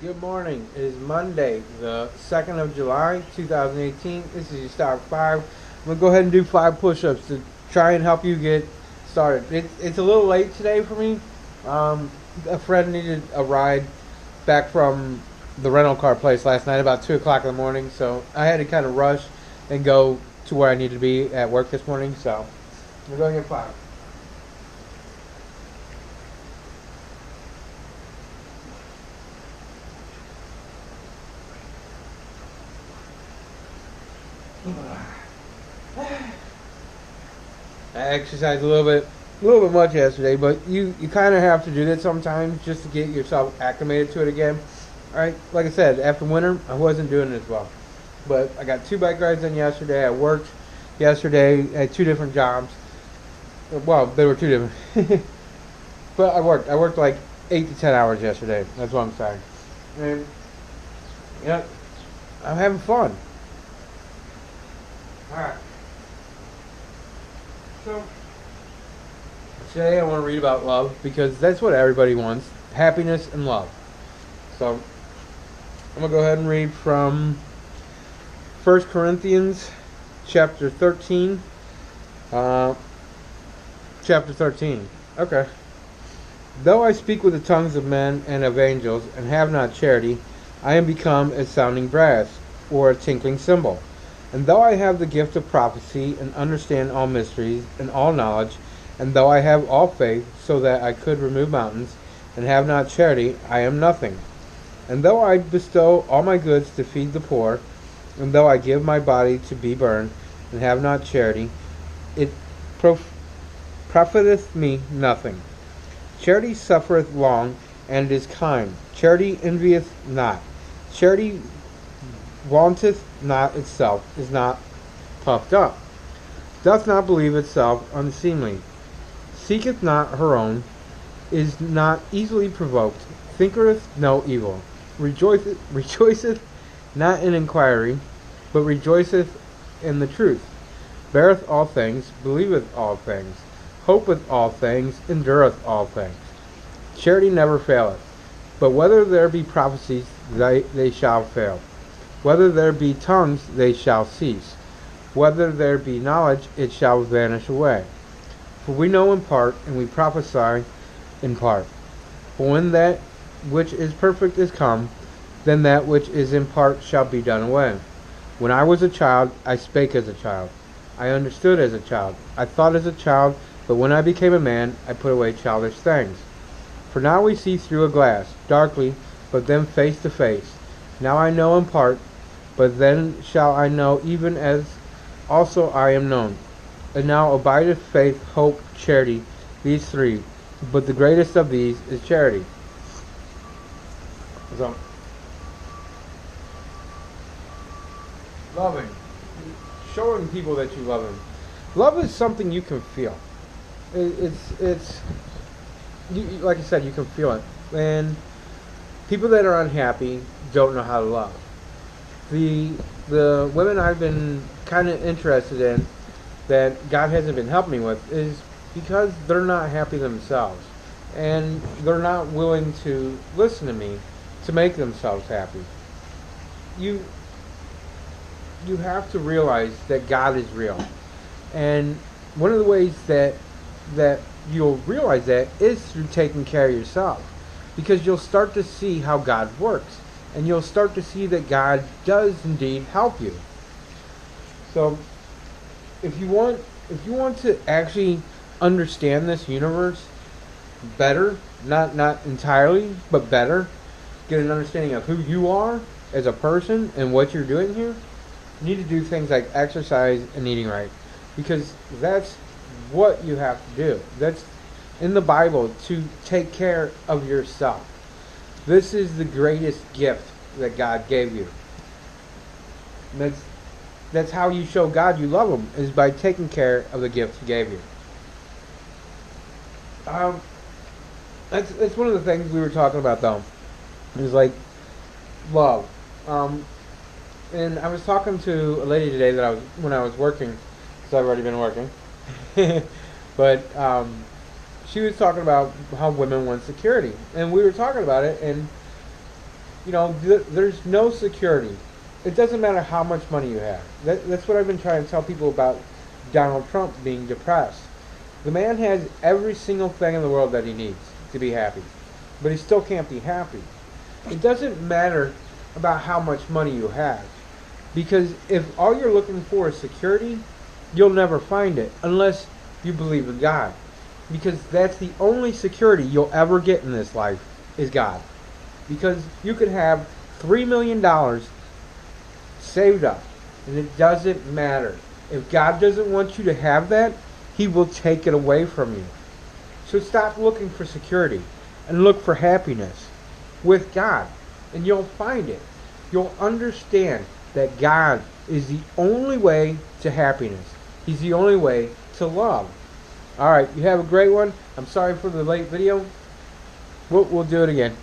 Good morning. It is Monday, the 2nd of July, 2018. This is your Stock 5. I'm going to go ahead and do 5 push-ups to try and help you get started. It's a little late today for me. A friend needed a ride back from the rental car place last night about 2 o'clock in the morning, so I had to kind of rush and go to where I needed to be at work this morning, so we're going to get 5. I exercised a little bit much yesterday, but you kind of have to do that sometimes just to get yourself acclimated to it again. All right, like I said, after winter, I wasn't doing it as well, but I got 2 bike rides in yesterday. I worked yesterday at 2 different jobs. Well, they were 2 different, but I worked. I worked like 8 to 10 hours yesterday. That's what I'm saying. And yeah, I'm having fun. All right. So today I want to read about love because that's what everybody wants: happiness and love. So I'm gonna go ahead and read from 1 Corinthians chapter 13. Uh, chapter 13. Okay. Though I speak with the tongues of men and of angels and have not charity, I am become as sounding brass or a tinkling cymbal. And though I have the gift of prophecy and understand all mysteries and all knowledge, and though I have all faith so that I could remove mountains and have not charity, I am nothing. And though I bestow all my goods to feed the poor, and though I give my body to be burned and have not charity, it profiteth me nothing. Charity suffereth long and is kind. Charity envieth not. Charity vaunteth not itself, is not puffed up, doth not believe itself unseemly, seeketh not her own, is not easily provoked, thinketh no evil, rejoiceth not in inquiry, but rejoiceth in the truth, beareth all things, believeth all things, hopeth all things, endureth all things. Charity never faileth, but whether there be prophecies, they shall fail. Whether there be tongues, they shall cease. Whether there be knowledge, it shall vanish away. For we know in part, and we prophesy in part. But when that which is perfect is come, then that which is in part shall be done away. When I was a child, I spake as a child. I understood as a child. I thought as a child, but when I became a man, I put away childish things. For now we see through a glass, darkly, but then face to face. Now I know in part, but then shall I know even as also I am known. And now abideth faith, hope, charity, these 3. But the greatest of these is charity. So, loving. Showing people that you love them. Love is something you can feel. It's like I said, you can feel it. And people that are unhappy don't know how to love. The women I've been kind of interested in that God hasn't been helping me with is because they're not happy themselves, and they're not willing to listen to me to make themselves happy. You you have to realize that God is real, and one of the ways that you'll realize that is through taking care of yourself, because you'll start to see how God works, and you'll start to see that God does indeed help you. So if you want to actually understand this universe better, not entirely, but better, get an understanding of who you are as a person and what you're doing here, you need to do things like exercise and eating right, because that's what you have to do. That's in the Bible, to take care of yourself. This is the greatest gift that God gave you. And that's how you show God you love Him, is by taking care of the gift He gave you. Um, that's one of the things we were talking about, though. Is like love. And I was talking to a lady today that when I was working, because I've already been working. But she was talking about how women want security, and we were talking about it, and There's no security. It doesn't matter how much money you have. That's what I've been trying to tell people about Donald Trump being depressed. The man has every single thing in the world that he needs to be happy, but he still can't be happy. It doesn't matter about how much money you have, because if all you're looking for is security, you'll never find it unless you believe in God, because that's the only security you'll ever get in this life is God. Because you could have $3 million saved up, and it doesn't matter. If God doesn't want you to have that, He will take it away from you. So stop looking for security and look for happiness with God, and you'll find it. You'll understand that God is the only way to happiness. He's the only way to love. Alright, you have a great one. I'm sorry for the late video. We'll do it again.